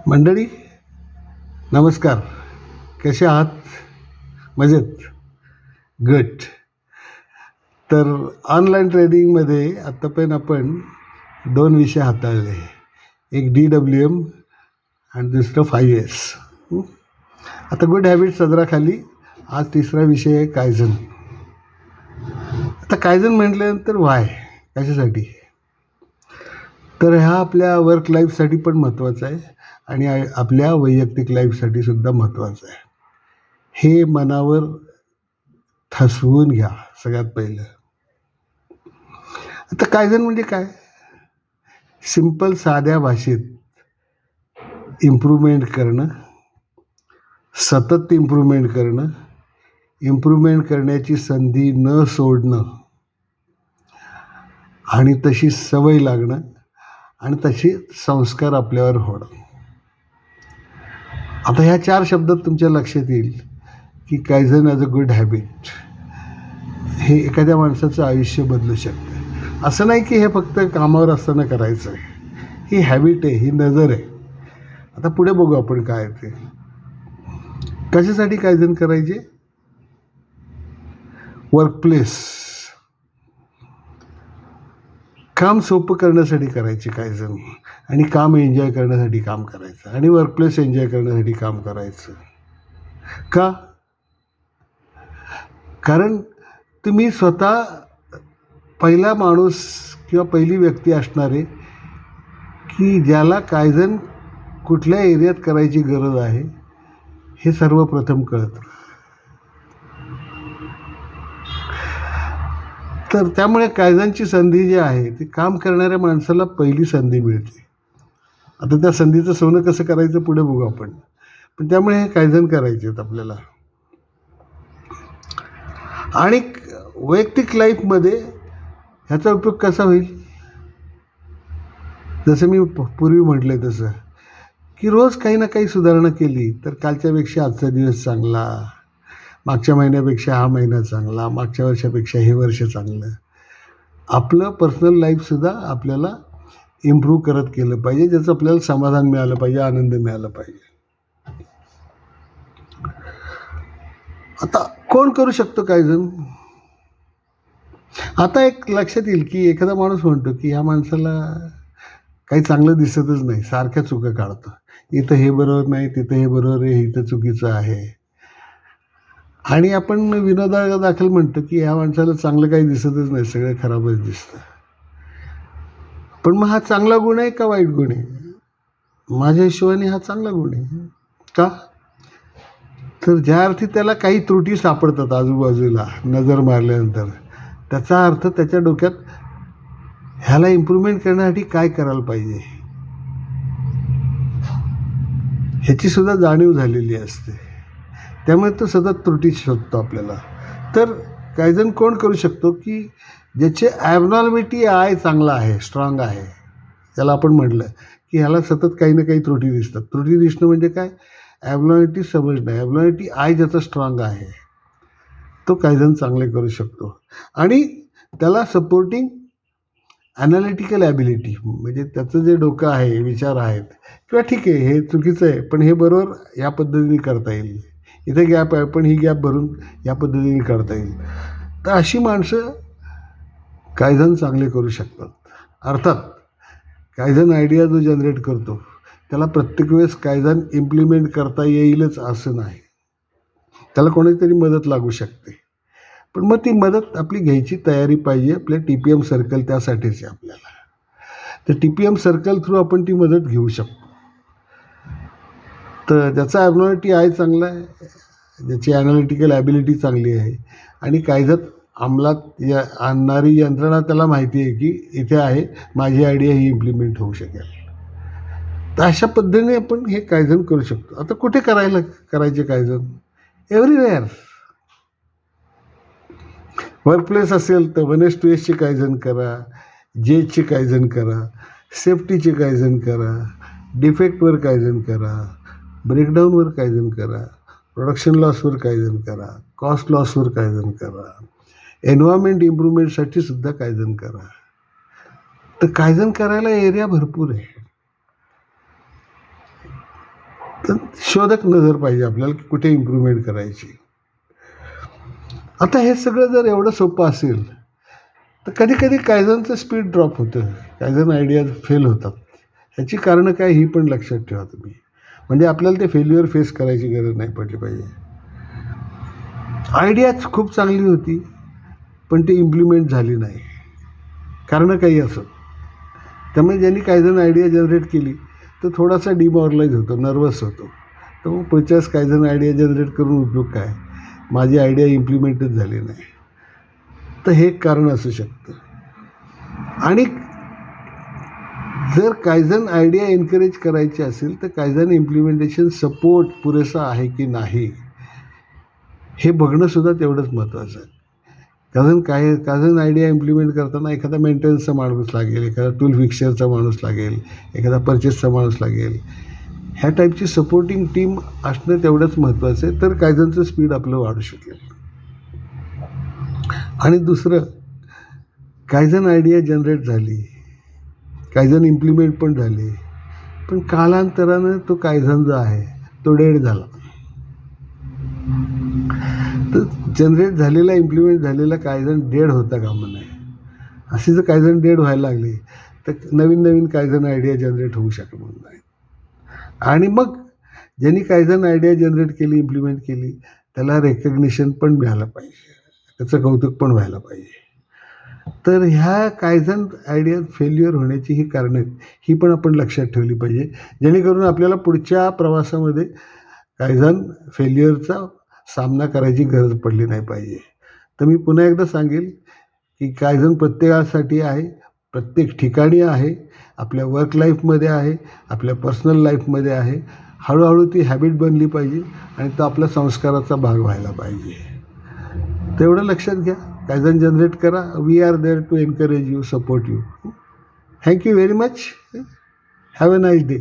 मंडळी नमस्कार. कसे आहात? मजेत? गुड. तर ऑनलाईन ट्रेडिंगमध्ये आत्तापर्यंत आपण दोन विषय हाताळले. एक DWM आणि दुसरं 5S. आता गुड हॅबिट सदराखाली आज तिसरा विषय आहे कायझन. आता कायझन म्हटल्यानंतर वाय, कशासाठी? तर ह्या आपल्या वर्क लाईफसाठी पण महत्त्वाचा आहे आणि आपल्या वैयक्तिक लाईफसाठी सुद्धा महत्त्वाचं आहे. हे मनावर ठसवून घ्या सगळ्यात पहिलं. आता कायझन म्हणजे काय? सिंपल साध्या भाषेत इम्प्रूव्हमेंट करणं, सतत इम्प्रूव्हमेंट करणं, इम्प्रूव्हमेंट करण्याची संधी न सोडणं आणि तशी सवय लागणं आणि तसे संस्कार आपल्यावर होणं. आता ह्या 4 शब्दात तुमच्या लक्षात येईल की Kaizen as a good habit हे एखाद्या माणसाचं आयुष्य बदलू शकतं. असं नाही की हे फक्त कामावर असताना करायचं आहे. ही हॅबिट आहे, ही नजर आहे. आता पुढे बघू आपण काय ते. कशासाठी कायझन करायचे? वर्कप्लेस, काम सोपं करण्यासाठी करायचे कायझन आणि काम एन्जॉय करण्यासाठी काम करायचं आणि वर्कप्लेस एन्जॉय करण्यासाठी काम करायचं. का? कारण तुम्ही स्वतः पहिला माणूस किंवा पहिली व्यक्ती असणार आहे की ज्याला कायझन कुठल्या एरियात करायची गरज आहे हे सर्वप्रथम कळतं. तर त्यामुळे कायझनची संधी जी आहे ती काम करणाऱ्या माणसाला पहिली संधी मिळते. आता त्या संधीचं सोनं कसं करायचं पुढे बघू आपण. पण त्यामुळे हे कायझन करायचे आहेत आपल्याला. आणि वैयक्तिक लाईफमध्ये ह्याचा उपयोग कसा होईल? जसं मी पूर्वी म्हटलं तसं की रोज काही ना काही सुधारणा केली तर कालच्यापेक्षा आजचा दिवस चांगला, मागच्या महिन्यापेक्षा हा महिना चांगला, मागच्या वर्षापेक्षा हे वर्ष चांगलं. आपलं पर्सनल लाईफसुद्धा आपल्याला इम्प्रूव्ह करत केलं पाहिजे, ज्याचं आपल्याला समाधान मिळालं पाहिजे, आनंद मिळाला पाहिजे. आता कोण करू शकतो कायझन? आता एक लक्षात येईल की एखादा माणूस म्हणतो की ह्या माणसाला काही चांगलं दिसतच नाही, सारख्या चुका काढतं. इथं हे बरोबर नाही, तिथं हे बरोबर आहे, इथं चुकीचं आहे. आणि आपण विनोदादाखल म्हणतो की ह्या माणसाला चांगलं काही दिसतच नाही, सगळं खराबच दिसतं. पण मग हा चांगला गुण आहे का वाईट गुण आहे? माझ्या हिशोबाने हा चांगला गुण आहे. का? तर ज्या अर्थी त्याला काही त्रुटी सापडतात आजूबाजूला नजर मारल्यानंतर, त्याचा अर्थ त्याच्या डोक्यात ह्याला इम्प्रूव्हमेंट करण्यासाठी काय करायला पाहिजे ह्याची सुद्धा जाणीव झालेली असते. त्यामुळे तो सतत त्रुटी शोधतो आपल्याला. तर कायझन कोण करू शकतो? की ज्याचे ॲबनॉर्मॅलिटी आहे चांगला आहे, स्ट्रॉंग आहे. त्याला आपण म्हटलं की ह्याला सतत काही ना काही त्रुटी दिसतात. त्रुटी दिसणं म्हणजे काय? ॲबनॉर्मॅलिटी समजणं. ॲबनॉर्मॅलिटी आहे ज्याचा स्ट्रॉंग आहे तो कायझन चांगले करू शकतो. आणि त्याला सपोर्टिंग ॲनालिटिकल ॲबिलिटी, म्हणजे त्याचं जे डोकं आहे, विचार आहेत किंवा ठीक आहे हे चुकीचं आहे पण हे बरोबर या पद्धतीने करता येईल, इथे गॅप आहे पण ही गॅप भरून या पद्धतीने करता येईल. तर अशी माणसं कायझन चांगले करू शकतात. अर्थात कायझन आयडिया जो जनरेट करतो त्याला प्रत्येक वेळेस कायझन इम्प्लिमेंट करता येईलच असं नाही. त्याला कोणाची तरी मदत लागू शकते. पण मग ती मदत आपली घ्यायची तयारी पाहिजे. आपल्या TPM सर्कल त्यासाठीच आहे आपल्याला. तर TPM सर्कल थ्रू आपण ती मदत घेऊ शकतो. तर ज्याचा ॲबनॉर्मॅलिटी आहे चांगला आहे, ज्याची ॲनालिटिकल ॲबिलिटी चांगली आहे आणि कायझन अंमलात आणणारी यंत्रणा त्याला माहिती आहे की इथे आहे, माझी आयडिया ही इम्प्लिमेंट होऊ शकेल. तर अशा पद्धतीने आपण हे कायझन करू शकतो. आता कुठे करायचे कायझन? एव्हरीवेअर. वर्कप्लेस असेल तर 1S2Sचे कायझन करा, जेजचे कायझन करा, सेफ्टीचे कायझन करा, डिफेक्टवर कायझन करा, ब्रेकडाऊनवर कायझन करा, प्रोडक्शन लॉसवर कायझन करा, कॉस्ट लॉसवर कायझन करा, एन्व्हायरमेंट इम्प्रूव्हमेंटसाठी सुद्धा कायझन करा. तर कायझन करायला एरिया भरपूर आहे. तर शोधक नजर पाहिजे आपल्याला की कुठे इम्प्रूव्हमेंट करायची. आता हे सगळं जर एवढं सोपं असेल तर कधी कधी कायझनचं स्पीड ड्रॉप होतं, कायझन आयडियाज फेल होतात. ह्याची कारणं काय ही पण लक्षात ठेवा तुम्ही. म्हणजे आपल्याला ते फेल्युअर फेस करायची गरज नाही पडली पाहिजे. आयडियाच खूप चांगली होती पण ती इम्प्लिमेंट झाली नाही, कारणं काही असत. त्यामुळे ज्यांनी कायझन आयडिया जनरेट केली तर थोडासा डिमॉरलाइज होतो, नर्वस होतो. तर मग पुढच्याच कायझन आयडिया जनरेट करून उपयोग काय, माझी आयडिया इम्प्लिमेंटच झाली नाही. तर हे एक कारण असू शकतं. आणि जर कायझन आयडिया एनकरेज करायची असेल तर कायझन इम्प्लिमेंटेशन सपोर्ट पुरेसा आहे की नाही हे बघणंसुद्धा तेवढंच महत्त्वाचं आहे. कायझन आयडिया इम्प्लिमेंट करताना एखादा मेंटेनन्सचा माणूस लागेल, एखादा टूल फिक्सरचा माणूस लागेल, एखादा परचेसचा माणूस लागेल. ह्या टाईपची सपोर्टिंग टीम असणं तेवढंच महत्त्वाचं आहे, तर कायझनचं स्पीड आपलं वाढू शकेल. आणि दुसरं, कायझन आयडिया जनरेट झाली, कायझन इम्प्लिमेंट पण झाली, पण कालांतरानं तो कायझन जो आहे तो डेड झाला. तर जनरेट झालेला इम्प्लिमेंट झालेला कायझन डेड होता कामा नये. अशी जर कायझन डेड व्हायला लागली तर नवीन नवीन कायझन आयडिया जनरेट होऊ शकणार नाही. आणि मग ज्यांनी कायझन आयडिया जनरेट केली, इम्प्लिमेंट केली, त्याला रेकग्निशन पण मिळालं पाहिजे, त्याचं कौतुक पण व्हायला पाहिजे. तर ह्या कायझन आयडिया फेल्युअर होण्याची ही कारणं आहेत, ही पण आपण लक्षात ठेवली पाहिजे, जेणेकरून आपल्याला पुढच्या प्रवासामध्ये कायझन फेल्युअरचा सामना करायची गरज पडली नाही पाहिजे. तर मी पुन्हा एकदा सांगेल की कायझन प्रत्येकासाठी आहे, प्रत्येक ठिकाणी आहे, आपल्या वर्क लाईफमध्ये आहे, आपल्या पर्सनल लाईफमध्ये आहे. हळूहळू ती हॅबिट बनली पाहिजे आणि तो आपल्या संस्काराचा भाग व्हायला पाहिजे. तेवढं लक्षात घ्या. कायझन जनरेट करा. We are there to encourage you, support you. Thank you very much. Have a nice day.